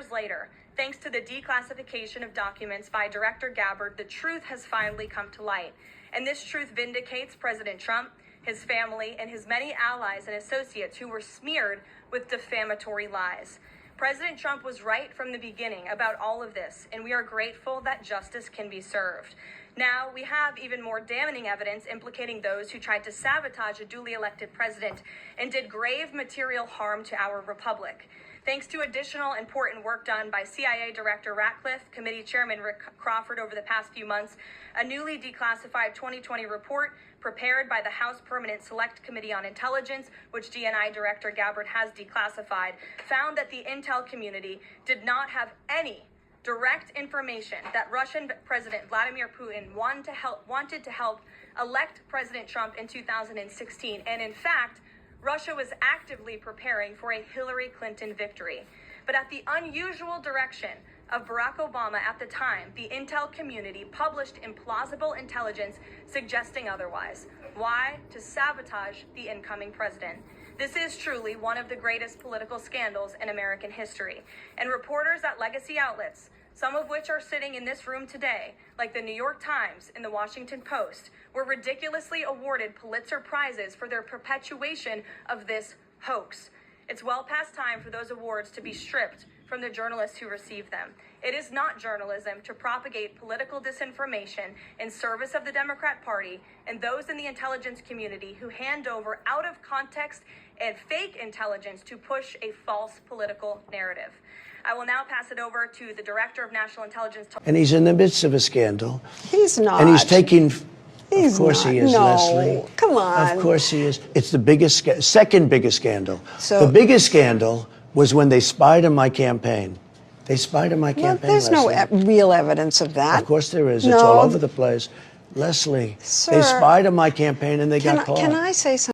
years later, thanks to the declassification of documents by Director Gabbard, the truth has finally come to light. And this truth vindicates President Trump, his family, and his many allies and associates who were smeared with defamatory lies. President Trump was right from the beginning about all of this, and we are grateful that justice can be served. Now, we have even more damning evidence implicating those who tried to sabotage a duly elected president and did grave material harm to our republic. Thanks to additional important work done by CIA Director Ratcliffe, Committee Chairman Rick Crawford over the past few months, a newly declassified 2020 report prepared by the House Permanent Select Committee on Intelligence, which DNI Director Gabbard has declassified, found that the intel community did not have any direct information that Russian President Vladimir Putin wanted to help elect President Trump in 2016. And in fact, Russia was actively preparing for a Hillary Clinton victory. But at the unusual direction of Barack Obama at the time, the intel community published implausible intelligence suggesting otherwise. Why? To sabotage the incoming president. This is truly one of the greatest political scandals in American history. And reporters at legacy outlets, some of which are sitting in this room today, like the New York Times and the Washington Post, were ridiculously awarded Pulitzer Prizes for their perpetuation of this hoax. It's well past time for those awards to be stripped from the journalists who receive them. It is not journalism to propagate political disinformation in service of the Democrat Party and those in the intelligence community who hand over out of context and fake intelligence to push a false political narrative. I will now pass it over to the Director of National Intelligence. And he's in the midst of a scandal. He's not. And he's taking... He's of course not. he is, No, Leslie. come on. Of course he is. It's the biggest, second biggest scandal. So, the biggest scandal was when they spied on my campaign. They spied on my campaign, there's Leslie. no real evidence of that. Of course there is. No. It's all over the place. Leslie, Sir, they spied on my campaign and they got caught. Can I say something?